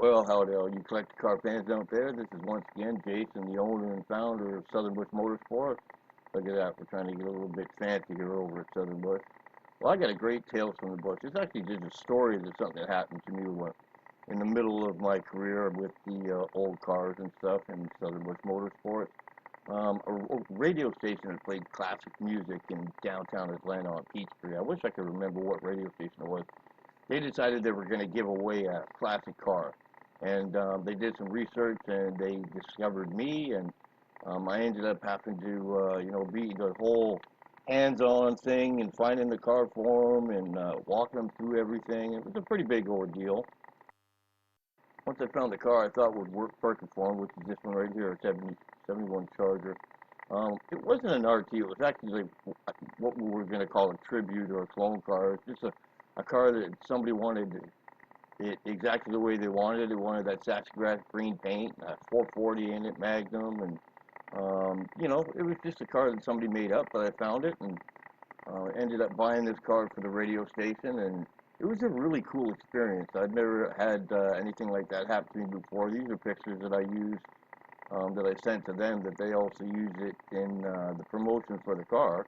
Well, howdy, all you collector car fans out there. This is once again Jason, the owner and founder of Southern Bush Motorsports. Look at that, we're trying to get a little bit fancy here over at Southern Bush. Well, I got a great tale from the bush. It's actually just a story of something that happened to me in the middle of my career with the old cars and stuff in Southern Bush Motorsports. A radio station that played classic music in downtown Atlanta on Peachtree. I wish I could remember what radio station it was. They decided they were going to give away a classic car. And they did some research and they discovered me, and I ended up having to, be the whole hands-on thing and finding the car for them and walking them through everything. It was a pretty big ordeal. Once I found the car I thought would work perfect for them, which is this one right here, a 71 Charger. It wasn't an RT, it was actually what we were going to call a tribute or a clone car. It's just a car that somebody wanted it exactly the way they wanted it. They wanted that sassafras green paint, 440 in it, Magnum, and it was just a car that somebody made up, but I found it and ended up buying this car for the radio station, and it was a really cool experience. I'd never had anything like that happen to me before. These are pictures that I used, that I sent to them, that they also used it in the promotion for the car.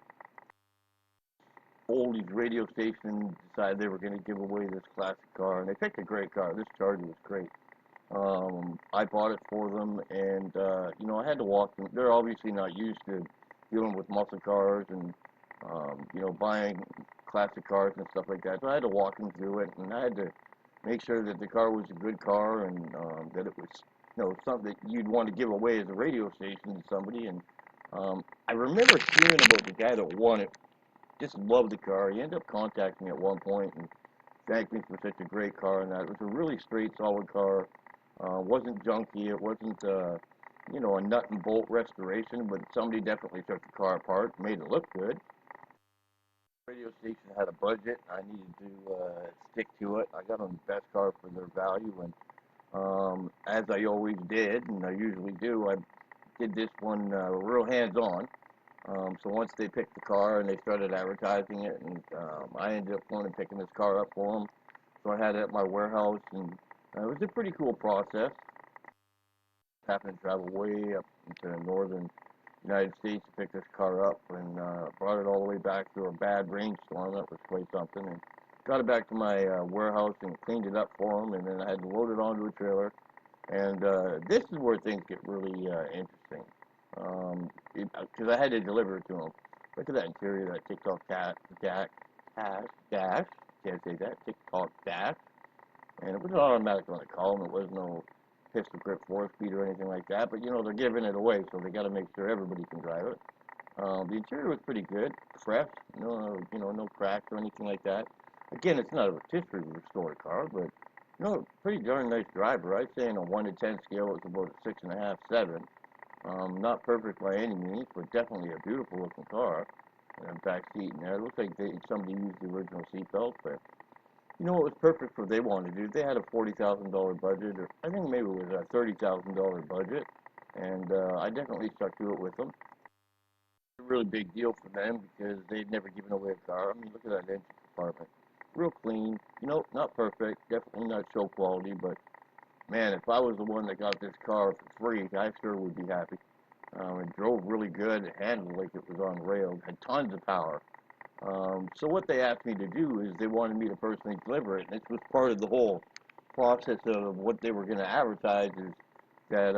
Oldies radio station decided they were going to give away this classic car, and they picked a great car. This Charger was great. I bought it for them, and I had to walk them. They're obviously not used to dealing with muscle cars and buying classic cars and stuff like that. So I had to walk them through it, and I had to make sure that the car was a good car and that it was something that you'd want to give away as a radio station to somebody. And I remember hearing about the guy that won it. Just loved the car. He ended up contacting me at one point and thanked me for such a great car. And that it was a really straight, solid car. Wasn't junky. It wasn't, a nut and bolt restoration, but somebody definitely took the car apart, made it look good. The radio station had a budget. I needed to stick to it. I got them the best car for their value, and as I always did, and I usually do, I did this one real hands-on. So once they picked the car and they started advertising it, and I ended up going and picking this car up for them. So I had it at my warehouse, and it was a pretty cool process. Happened to travel way up into the northern United States to pick this car up, and brought it all the way back through a bad rainstorm. That was quite something. And got it back to my warehouse and cleaned it up for them, and then I had to load it onto a trailer. And this is where things get really interesting. Because I had to deliver it to them. Look at that interior, that TikTok dash, can't say that, TikTok dash. And it was automatic on the column. It was no pistol grip 4-speed or anything like that. But, they're giving it away, so they got to make sure everybody can drive it. The interior was pretty good, fresh, no cracks or anything like that. Again, it's not a rotisserie restored car, but, pretty darn nice driver. I'd say on a 1 to 10 scale, it's about a 6.5, 7. Not perfect by any means, but definitely a beautiful looking car. And back seat in there. It looks like somebody used the original seatbelt, but it was perfect for what they wanted to do. They had a $40,000 budget, or I think maybe it was a $30,000 budget, and I definitely stuck to it with them. It's a really big deal for them because they'd never given away a car. I mean, look at that engine compartment. Real clean. Not perfect, definitely not show quality, but man, if I was the one that got this car for free, I sure would be happy. It drove really good. It handled like it was on rails. Had tons of power. So what they asked me to do is they wanted me to personally deliver it. And this was part of the whole process of what they were going to advertise is that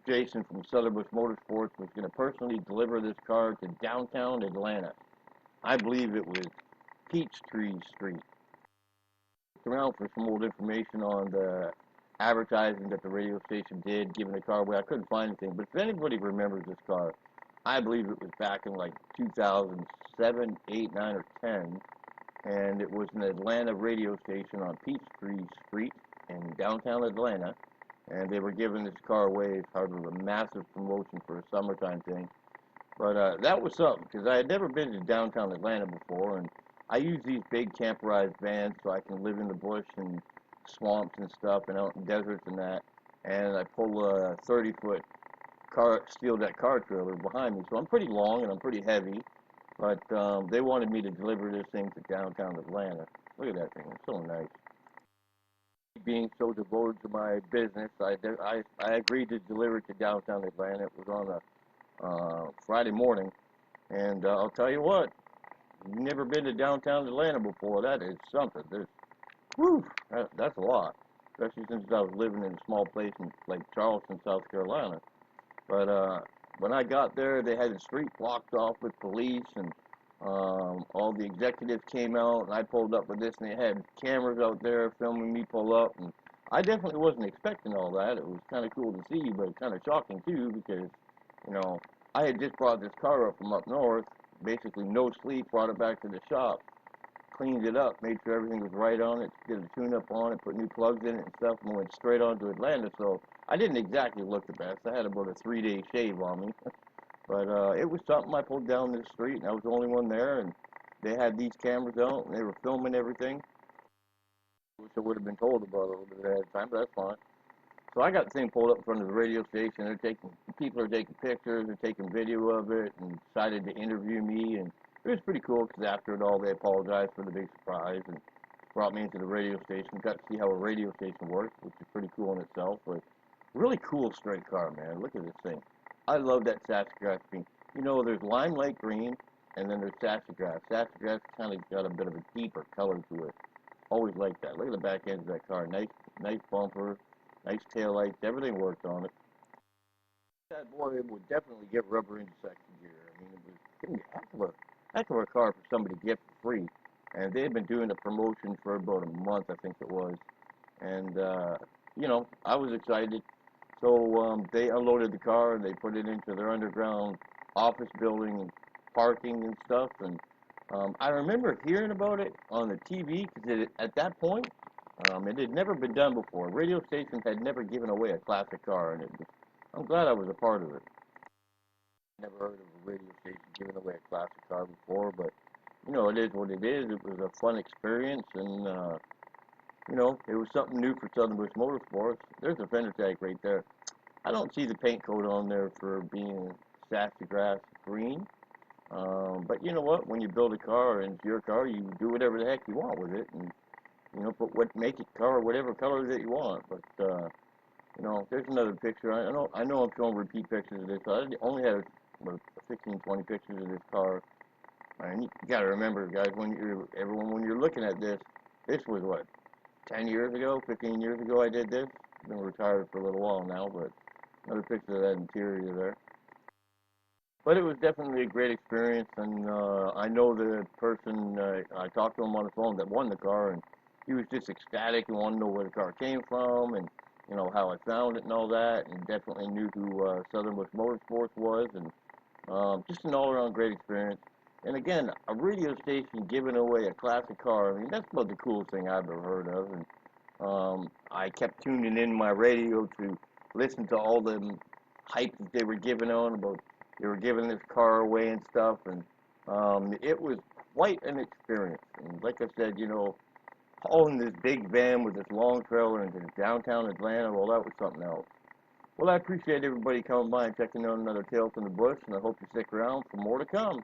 Jason from Southern Bush Motorsports was going to personally deliver this car to downtown Atlanta. I believe it was Peachtree Street. Around for some old information on the advertising that the radio station did, giving the car away. I couldn't find anything, but if anybody remembers this car, I believe it was back in like 2007, 8, 9, or 10, and it was an Atlanta radio station on Peachtree Street in downtown Atlanta, and they were giving this car away as part of a massive promotion for a summertime thing. But that was something, because I had never been to downtown Atlanta before, and I use these big camperized vans so I can live in the bush and swamps and stuff and out in deserts and that. And I pull a 30-foot steel deck car trailer behind me. So I'm pretty long and I'm pretty heavy. But they wanted me to deliver this thing to downtown Atlanta. Look at that thing. It's so nice. Being so devoted to my business, I agreed to deliver it to downtown Atlanta. It was on a Friday morning, and I'll tell you what, you've never been to downtown Atlanta before. That is something. Whew, that's a lot, especially since I was living in a small place in like Charleston, South Carolina. But when I got there, they had the street blocked off with police, and all the executives came out, and I pulled up with this, and they had cameras out there filming me pull up, and I definitely wasn't expecting all that. It was kind of cool to see, but kind of shocking too, because you know I had just brought this car up from up north, basically no sleep, brought it back to the shop, cleaned it up, made sure everything was right on it, did a tune-up on it, put new plugs in it and stuff, and went straight on to Atlanta. So I didn't exactly look the best. I had about a 3-day shave on me, but it was something. I pulled down this street, and I was the only one there, and they had these cameras out, and they were filming everything. Wish I would have been told about it a little bit ahead of time, but that's fine. So I got the thing pulled up in front of the radio station. People are taking pictures, they're taking video of it, and decided to interview me. And it was pretty cool because after it all, they apologized for the big surprise and brought me into the radio station. Got to see how a radio station works, which is pretty cool in itself. But really cool straight car, man. Look at this thing. I love that sassafras green. You know, there's limelight green, and then there's sassafras. Sassafras kind of got a bit of a deeper color to it. Always like that. Look at the back end of that car. Nice bumper, nice tail lights. Everything worked on it. That boy would definitely get rubber into second gear. I mean, it was giving me heck of a car for somebody to get for free. And they had been doing the promotion for about a month, I think it was. And I was excited. So they unloaded the car and they put it into their underground office building and parking and stuff. And I remember hearing about it on the TV because at that point, it had never been done before. Radio stations had never given away a classic car, and I'm glad I was a part of it. Never heard of a radio station giving away a classic car before, but it is what it is. It was a fun experience, and it was something new for Southern Bush Motorsports. There's a fender tag right there. I don't see the paint coat on there for being sassy grass green. But you know what? When you build a car and it's your car, you do whatever the heck you want with it, and put make it car whatever color that you want. But there's another picture. I know I'm showing repeat pictures of this. I only had what, 15, 20 pictures of this car. And you gotta remember, guys, when you're looking at this, this was what 10 years ago, 15 years ago. I did this. I've been retired for a little while now, but another picture of that interior there. But it was definitely a great experience, and I know the person, I talked to him on the phone that won the car, and he was just ecstatic and wanted to know where the car came from, and how I found it and all that, and definitely knew who Southern Bush Motorsports was, and just an all-around great experience. And again, a radio station giving away a classic car, I mean, that's about the coolest thing I've ever heard of, and I kept tuning in my radio to listen to all the hype that they were giving on about they were giving this car away and stuff, and it was quite an experience. And like I said, hauling this big van with this long trailer into downtown Atlanta, well, that was something else. Well, I appreciate everybody coming by and checking out another Tale from the Bush, and I hope you stick around for more to come.